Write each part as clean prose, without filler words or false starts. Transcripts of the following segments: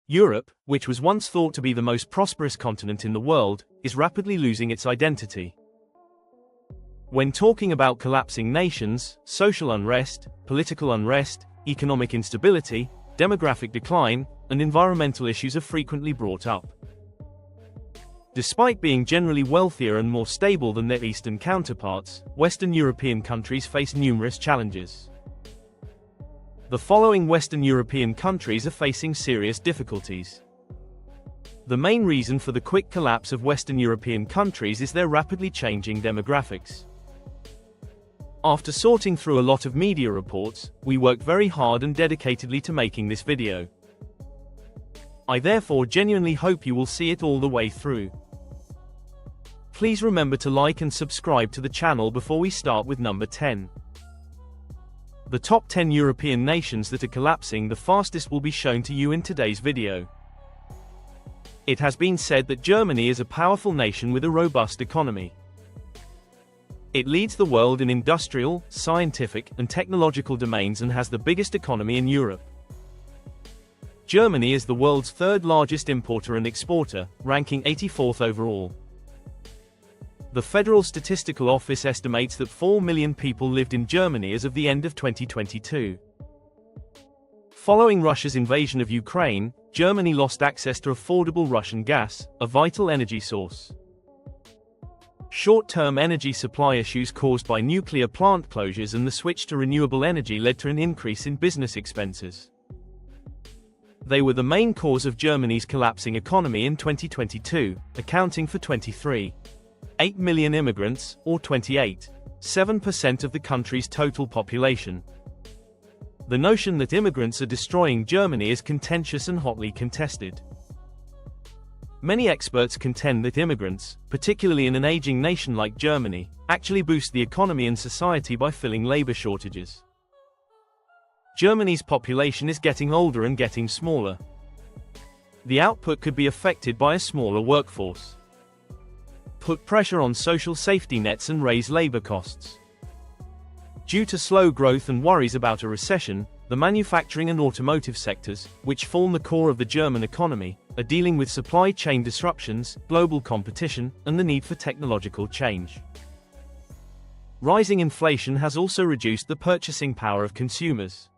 Europe, which was once thought to be the most prosperous continent in the world, is rapidly losing its identity. When talking about collapsing nations, social unrest, political unrest, economic instability, demographic decline, and environmental issues are frequently brought up. Despite being generally wealthier and more stable than their Eastern counterparts, Western European countries face numerous challenges. The following Western European countries are facing serious difficulties. The main reason for the quick collapse of Western European countries is their rapidly changing demographics. After sorting through a lot of media reports, we worked very hard and dedicatedly to making this video. I therefore genuinely hope you will see it all the way through. Please remember to like and subscribe to the channel before we start with number 10. The top 10 European nations that are collapsing the fastest will be shown to you in today's video. It has been said that Germany is a powerful nation with a robust economy. It leads the world in industrial, scientific, and technological domains and has the biggest economy in Europe. Germany is the world's third largest importer and exporter, ranking 84th overall. The Federal Statistical Office estimates that 4 million people lived in Germany as of the end of 2022. Following Russia's invasion of Ukraine, Germany lost access to affordable Russian gas, a vital energy source. Short-term energy supply issues caused by nuclear plant closures and the switch to renewable energy led to an increase in business expenses. They were the main cause of Germany's collapsing economy in 2022, accounting for 23.8 million immigrants, or 28.7% of the country's total population. The notion that immigrants are destroying Germany is contentious and hotly contested. Many experts contend that immigrants, particularly in an aging nation like Germany, actually boost the economy and society by filling labor shortages. Germany's population is getting older and getting smaller. The output could be affected by a smaller workforce. Put pressure on social safety nets and raise labor costs. Due to slow growth and worries about a recession, the manufacturing and automotive sectors, which form the core of the German economy, are dealing with supply chain disruptions, global competition, and the need for technological change. Rising inflation has also reduced the purchasing power of consumers.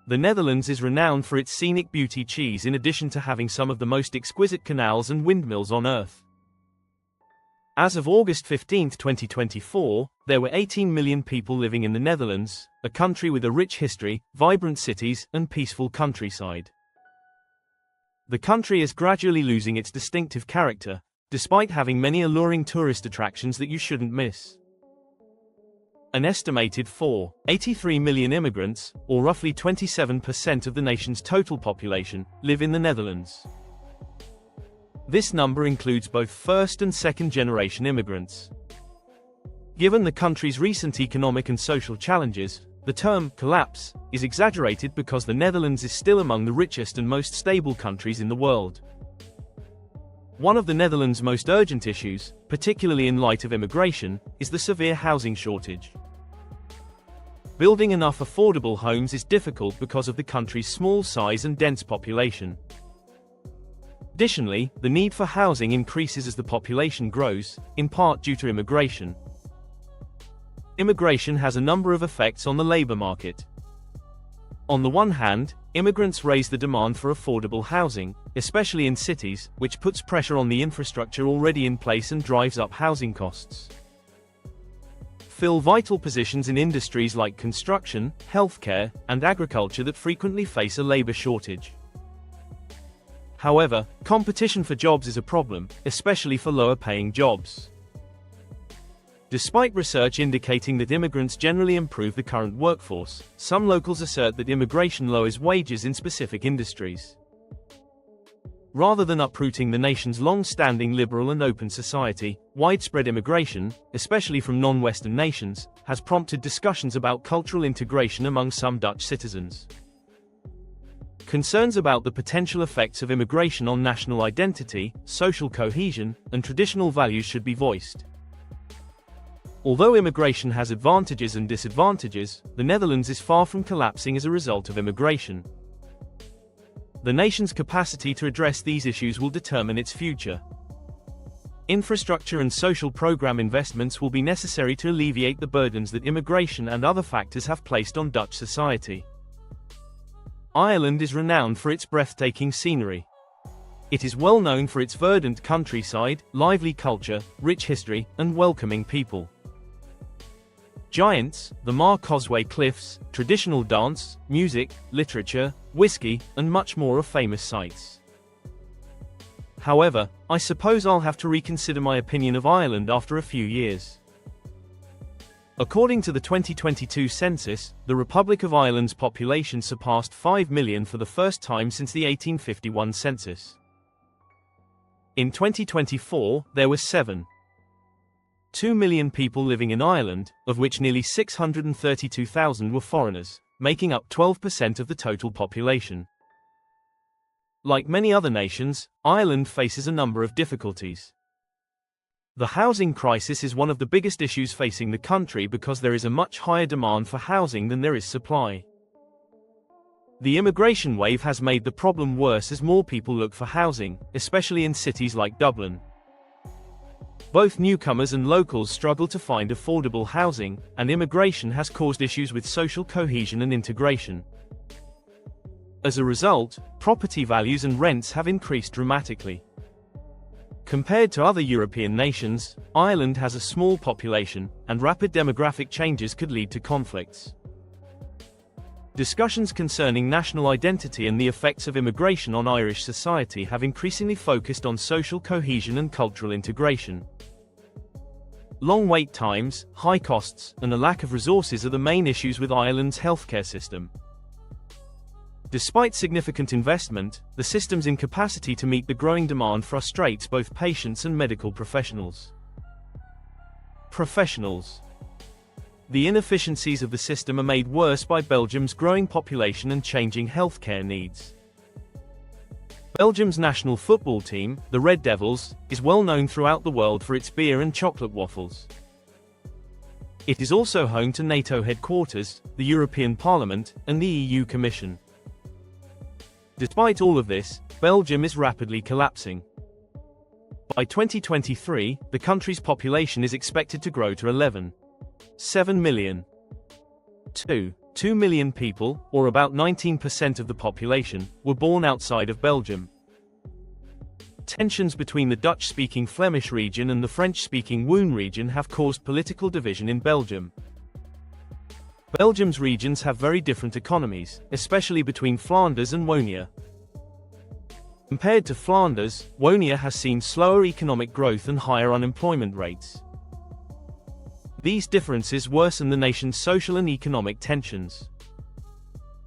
The Netherlands is renowned for its scenic beauty cheese in addition to having some of the most exquisite canals and windmills on Earth. As of August 15, 2024, there were 18 million people living in the Netherlands, a country with a rich history, vibrant cities, and peaceful countryside. The country is gradually losing its distinctive character, despite having many alluring tourist attractions that you shouldn't miss. An estimated 4.83 million immigrants, or roughly 27% of the nation's total population, live in the Netherlands. This number includes both first- and second-generation immigrants. Given the country's recent economic and social challenges, the term collapse is exaggerated because the Netherlands is still among the richest and most stable countries in the world. One of the Netherlands' most urgent issues, particularly in light of immigration, is the severe housing shortage. Building enough affordable homes is difficult because of the country's small size and dense population. Additionally, the need for housing increases as the population grows, in part due to immigration. Immigration has a number of effects on the labor market. On the one hand, immigrants raise the demand for affordable housing, especially in cities, which puts pressure on the infrastructure already in place and drives up housing costs. Fill vital positions in industries like construction, healthcare, and agriculture that frequently face a labor shortage. However, competition for jobs is a problem, especially for lower-paying jobs. Despite research indicating that immigrants generally improve the current workforce, some locals assert that immigration lowers wages in specific industries. Rather than uprooting the nation's long-standing liberal and open society, widespread immigration, especially from non-Western nations, has prompted discussions about cultural integration among some Dutch citizens. Concerns about the potential effects of immigration on national identity, social cohesion, and traditional values should be voiced. Although immigration has advantages and disadvantages, the Netherlands is far from collapsing as a result of immigration. The nation's capacity to address these issues will determine its future. Infrastructure and social program investments will be necessary to alleviate the burdens that immigration and other factors have placed on Dutch society. Ireland is renowned for its breathtaking scenery. It is well known for its verdant countryside, lively culture, rich history, and welcoming people. Giants, the Mar Causeway Cliffs, traditional dance, music, literature, whiskey, and much more are famous sights. However, I suppose I'll have to reconsider my opinion of Ireland after a few years. According to the 2022 census, the Republic of Ireland's population surpassed 5 million for the first time since the 1851 census. In 2024, there were 7.2 million people living in Ireland, of which nearly 632,000 were foreigners, making up 12% of the total population. Like many other nations, Ireland faces a number of difficulties. The housing crisis is one of the biggest issues facing the country because there is a much higher demand for housing than there is supply. The immigration wave has made the problem worse as more people look for housing, especially in cities like Dublin. Both newcomers and locals struggle to find affordable housing, and immigration has caused issues with social cohesion and integration. As a result, property values and rents have increased dramatically. Compared to other European nations, Ireland has a small population, and rapid demographic changes could lead to conflicts. Discussions concerning national identity and the effects of immigration on Irish society have increasingly focused on social cohesion and cultural integration. Long wait times, high costs, and a lack of resources are the main issues with Ireland's healthcare system. Despite significant investment, the system's incapacity to meet the growing demand frustrates both patients and medical professionals. The inefficiencies of the system are made worse by Belgium's growing population and changing healthcare needs. Belgium's national football team, the Red Devils, is well known throughout the world for its beer and chocolate waffles. It is also home to NATO headquarters, the European Parliament, and the EU Commission. Despite all of this, Belgium is rapidly collapsing. By 2023, the country's population is expected to grow to 11.7 million. 2 million people, or about 19% of the population, were born outside of Belgium. Tensions between the Dutch-speaking Flemish region and the French-speaking Walloon region have caused political division in Belgium. Belgium's regions have very different economies, especially between Flanders and Wallonia. Compared to Flanders, Wallonia has seen slower economic growth and higher unemployment rates. These differences worsen the nation's social and economic tensions.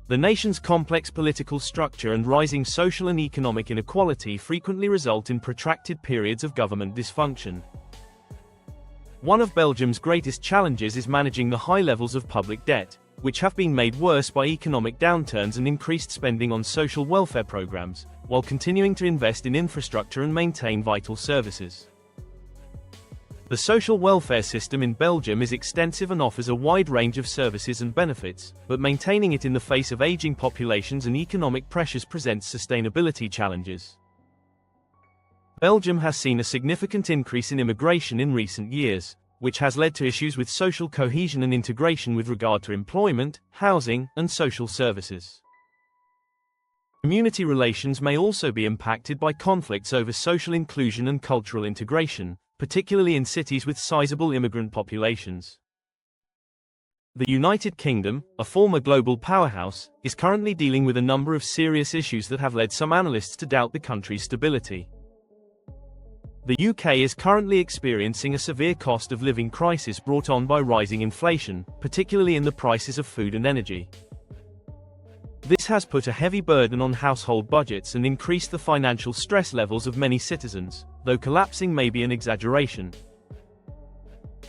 The nation's complex political structure and rising social and economic inequality frequently result in protracted periods of government dysfunction. One of Belgium's greatest challenges is managing the high levels of public debt, which have been made worse by economic downturns and increased spending on social welfare programs, while continuing to invest in infrastructure and maintain vital services. The social welfare system in Belgium is extensive and offers a wide range of services and benefits, but maintaining it in the face of aging populations and economic pressures presents sustainability challenges. Belgium has seen a significant increase in immigration in recent years, which has led to issues with social cohesion and integration with regard to employment, housing, and social services. Community relations may also be impacted by conflicts over social inclusion and cultural integration, particularly in cities with sizable immigrant populations. The United Kingdom, a former global powerhouse, is currently dealing with a number of serious issues that have led some analysts to doubt the country's stability. The UK is currently experiencing a severe cost of living crisis brought on by rising inflation, particularly in the prices of food and energy. This has put a heavy burden on household budgets and increased the financial stress levels of many citizens, though collapsing may be an exaggeration.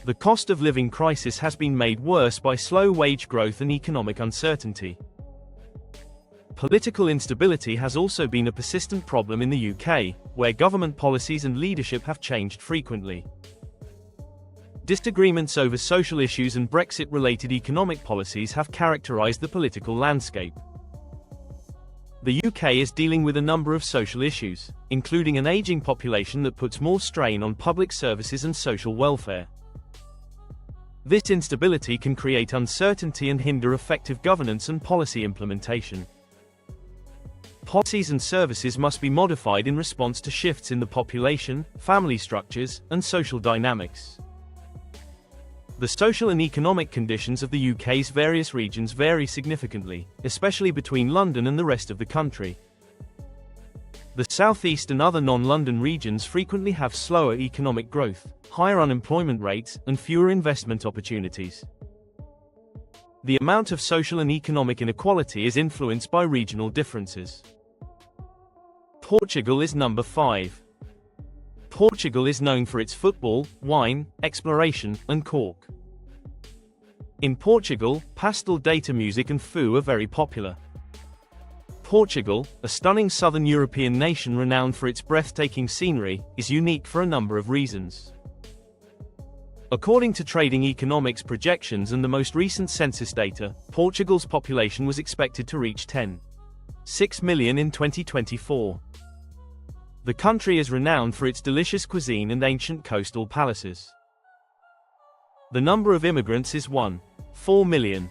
The cost of living crisis has been made worse by slow wage growth and economic uncertainty. Political instability has also been a persistent problem in the UK, where government policies and leadership have changed frequently. Disagreements over social issues and Brexit-related economic policies have characterized the political landscape. The UK is dealing with a number of social issues, including an aging population that puts more strain on public services and social welfare. This instability can create uncertainty and hinder effective governance and policy implementation. Policies and services must be modified in response to shifts in the population, family structures, and social dynamics. The social and economic conditions of the UK's various regions vary significantly, especially between London and the rest of the country. The southeast and other non-London regions frequently have slower economic growth, higher unemployment rates, and fewer investment opportunities. The amount of social and economic inequality is influenced by regional differences. Portugal is number 5. Portugal is known for its football, wine, exploration, and cork. In Portugal, pastel data music and fado are very popular. Portugal, a stunning southern European nation renowned for its breathtaking scenery, is unique for a number of reasons. According to trading economics projections and the most recent census data, Portugal's population was expected to reach 10.6 million in 2024. The country is renowned for its delicious cuisine and ancient coastal palaces. The number of immigrants is 1.4 million.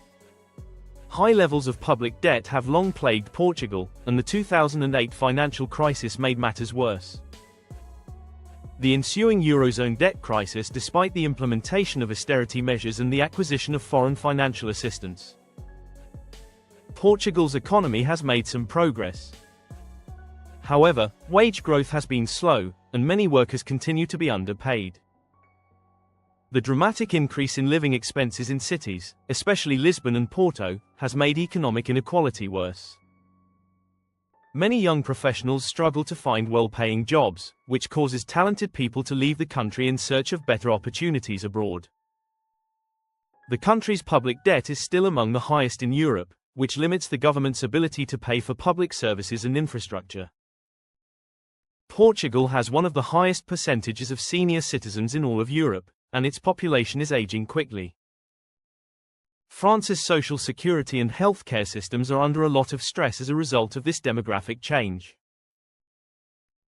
High levels of public debt have long plagued Portugal, and the 2008 financial crisis made matters worse. The ensuing Eurozone debt crisis, despite the implementation of austerity measures and the acquisition of foreign financial assistance. Portugal's economy has made some progress. However, wage growth has been slow, and many workers continue to be underpaid. The dramatic increase in living expenses in cities, especially Lisbon and Porto, has made economic inequality worse. Many young professionals struggle to find well-paying jobs, which causes talented people to leave the country in search of better opportunities abroad. The country's public debt is still among the highest in Europe, which limits the government's ability to pay for public services and infrastructure. Portugal has one of the highest percentages of senior citizens in all of Europe, and its population is aging quickly. France's social security and healthcare systems are under a lot of stress as a result of this demographic change.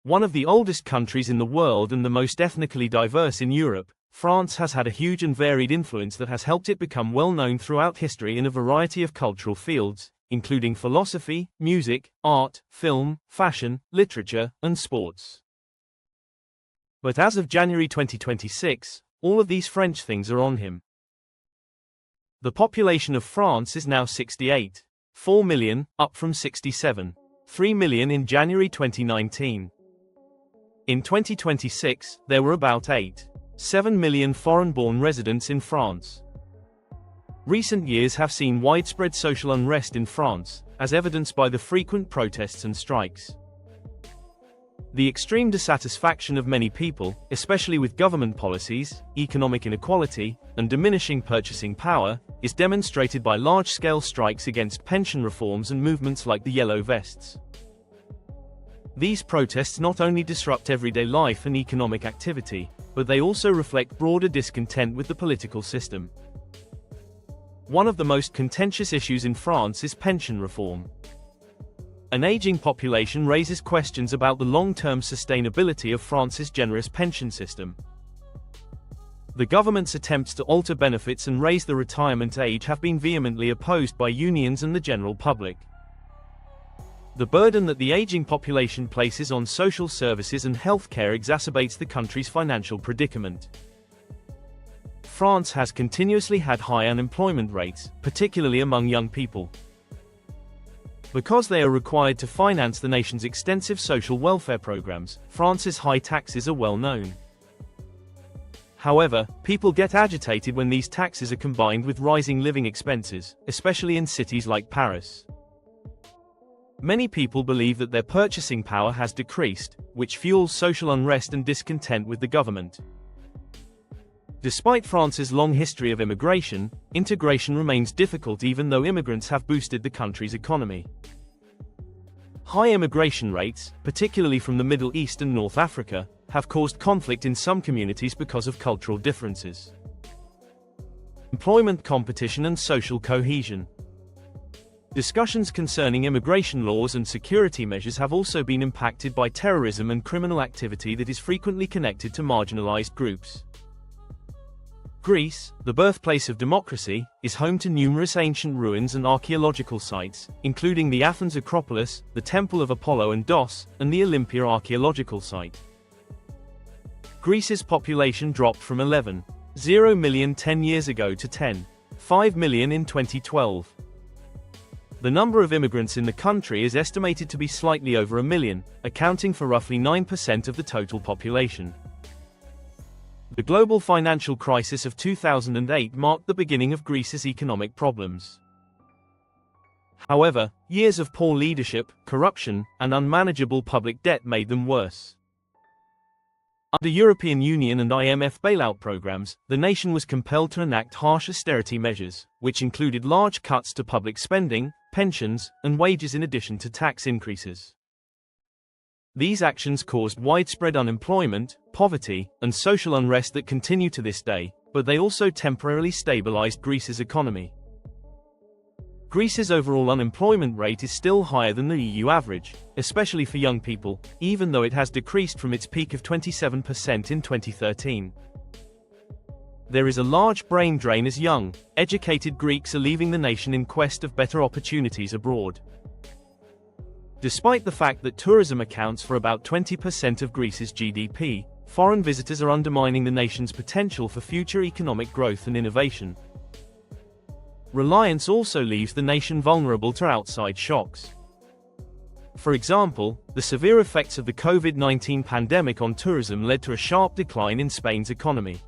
One of the oldest countries in the world and the most ethnically diverse in Europe, France has had a huge and varied influence that has helped it become well known throughout history in a variety of cultural fields, including philosophy, music, art, film, fashion, literature, and sports. But as of January 2026, all of these French things are on him. The population of France is now 68.4 million, up from 67.3 million in January 2019. In 2026, there were about 8.7 million foreign-born residents in France. Recent years have seen widespread social unrest in France, as evidenced by the frequent protests and strikes. The extreme dissatisfaction of many people, especially with government policies, economic inequality, and diminishing purchasing power, is demonstrated by large-scale strikes against pension reforms and movements like the Yellow Vests. These protests not only disrupt everyday life and economic activity, but they also reflect broader discontent with the political system. One of the most contentious issues in France is pension reform. An aging population raises questions about the long-term sustainability of France's generous pension system. The government's attempts to alter benefits and raise the retirement age have been vehemently opposed by unions and the general public. The burden that the aging population places on social services and healthcare exacerbates the country's financial predicament. France has continuously had high unemployment rates, particularly among young people. Because they are required to finance the nation's extensive social welfare programs, France's high taxes are well known. However, people get agitated when these taxes are combined with rising living expenses, especially in cities like Paris. Many people believe that their purchasing power has decreased, which fuels social unrest and discontent with the government. Despite France's long history of immigration, integration remains difficult even though immigrants have boosted the country's economy. High immigration rates, particularly from the Middle East and North Africa, have caused conflict in some communities because of cultural differences. Employment competition and social cohesion. Discussions concerning immigration laws and security measures have also been impacted by terrorism and criminal activity that is frequently connected to marginalized groups. Greece, the birthplace of democracy, is home to numerous ancient ruins and archaeological sites, including the Athens Acropolis, the Temple of Apollo and Dos, and the Olympia archaeological site. Greece's population dropped from 11.0 million 10 years ago to 10.5 million in 2012. The number of immigrants in the country is estimated to be slightly over 1 million, accounting for roughly 9% of the total population. The global financial crisis of 2008 marked the beginning of Greece's economic problems. However, years of poor leadership, corruption, and unmanageable public debt made them worse. Under European Union and IMF bailout programs, the nation was compelled to enact harsh austerity measures, which included large cuts to public spending, pensions, and wages in addition to tax increases. These actions caused widespread unemployment, poverty, and social unrest that continue to this day, but they also temporarily stabilized Greece's economy. Greece's overall unemployment rate is still higher than the EU average, especially for young people, even though it has decreased from its peak of 27% in 2013. There is a large brain drain as young, educated Greeks are leaving the nation in quest of better opportunities abroad. Despite the fact that tourism accounts for about 20% of Greece's GDP, foreign visitors are undermining the nation's potential for future economic growth and innovation. Reliance also leaves the nation vulnerable to outside shocks. For example, the severe effects of the COVID-19 pandemic on tourism led to a sharp decline in Spain's economy.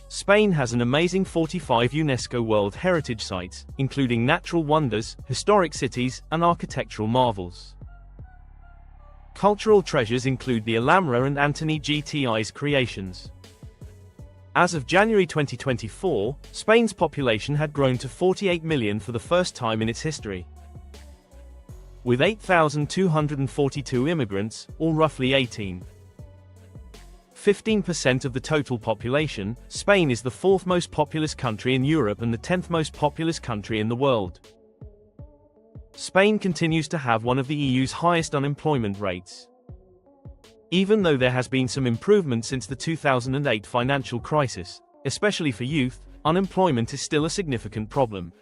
Spain has an amazing 45 UNESCO World Heritage Sites, including natural wonders, historic cities, and architectural marvels. Cultural treasures include the Alhambra and Antoni Gti's creations. As of January 2024, Spain's population had grown to 48 million for the first time in its history. With 8,242 immigrants, or roughly 15% of the total population, Spain is the fourth most populous country in Europe and the 10th most populous country in the world. Spain continues to have one of the EU's highest unemployment rates. Even though there has been some improvement since the 2008 financial crisis, especially for youth, unemployment is still a significant problem.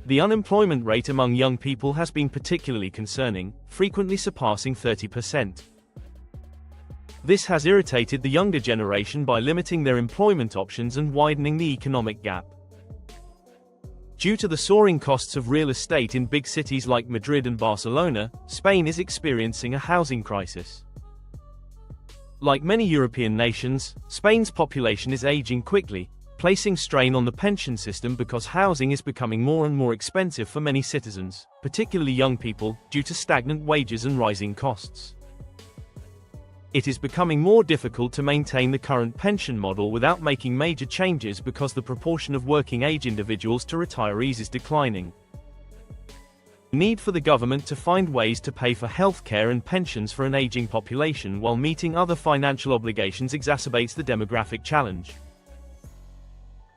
The unemployment rate among young people has been particularly concerning, frequently surpassing 30%. This has irritated the younger generation by limiting their employment options and widening the economic gap. Due to the soaring costs of real estate in big cities like Madrid and Barcelona, Spain is experiencing a housing crisis. Like many European nations, Spain's population is aging quickly, placing strain on the pension system because housing is becoming more and more expensive for many citizens, particularly young people, due to stagnant wages and rising costs. It is becoming more difficult to maintain the current pension model without making major changes because the proportion of working-age individuals to retirees is declining. The need for the government to find ways to pay for healthcare and pensions for an aging population while meeting other financial obligations exacerbates the demographic challenge.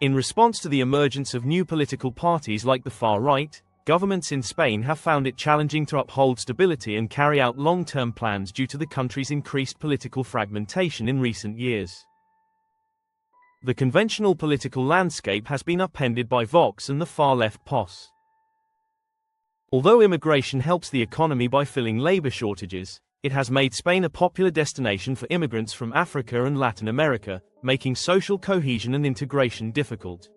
In response to the emergence of new political parties like the far right, governments in Spain have found it challenging to uphold stability and carry out long-term plans due to the country's increased political fragmentation in recent years. The conventional political landscape has been upended by Vox and the far-left POS. Although immigration helps the economy by filling labor shortages, it has made Spain a popular destination for immigrants from Africa and Latin America, making social cohesion and integration difficult.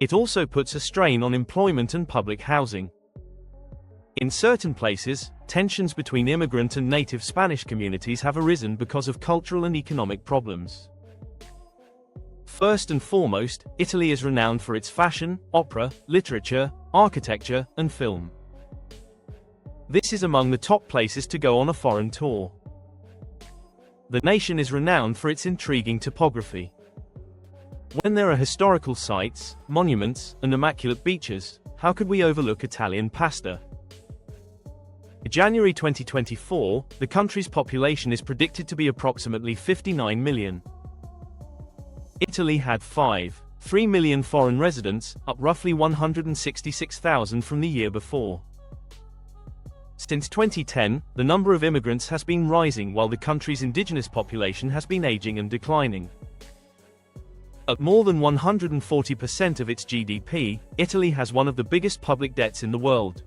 It also puts a strain on employment and public housing. In certain places, tensions between immigrant and native Spanish communities have arisen because of cultural and economic problems. First and foremost, Italy is renowned for its fashion, opera, literature, architecture, and film. This is among the top places to go on a foreign tour. The nation is renowned for its intriguing topography. When there are historical sites, monuments, and immaculate beaches, how could we overlook Italian pasta? In January 2024, the country's population is predicted to be approximately 59 million. Italy had 3 million foreign residents, up roughly 166,000 from the year before. Since 2010, the number of immigrants has been rising while the country's indigenous population has been aging and declining. At more than 140% of its GDP, Italy has one of the biggest public debts in the world.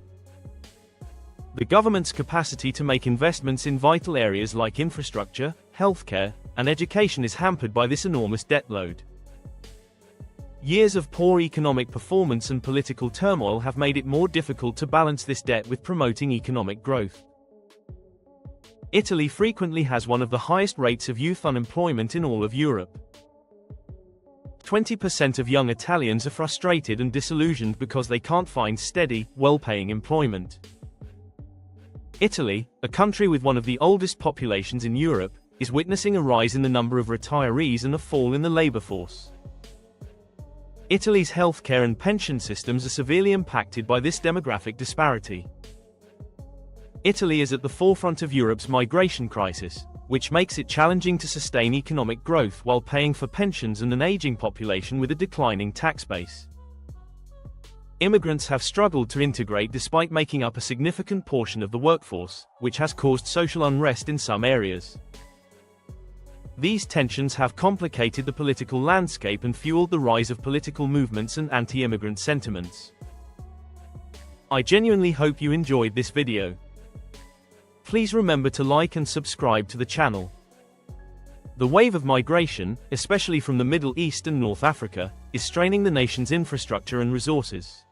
The government's capacity to make investments in vital areas like infrastructure, healthcare, and education is hampered by this enormous debt load. Years of poor economic performance and political turmoil have made it more difficult to balance this debt with promoting economic growth. Italy frequently has one of the highest rates of youth unemployment in all of Europe. 20% of young Italians are frustrated and disillusioned because they can't find steady, well-paying employment. Italy, a country with one of the oldest populations in Europe, is witnessing a rise in the number of retirees and a fall in the labor force. Italy's healthcare and pension systems are severely impacted by this demographic disparity. Italy is at the forefront of Europe's migration crisis, which makes it challenging to sustain economic growth while paying for pensions and an aging population with a declining tax base. Immigrants have struggled to integrate despite making up a significant portion of the workforce, which has caused social unrest in some areas. These tensions have complicated the political landscape and fueled the rise of political movements and anti-immigrant sentiments. I genuinely hope you enjoyed this video. Please remember to like and subscribe to the channel. The wave of migration, especially from the Middle East and North Africa, is straining the nation's infrastructure and resources.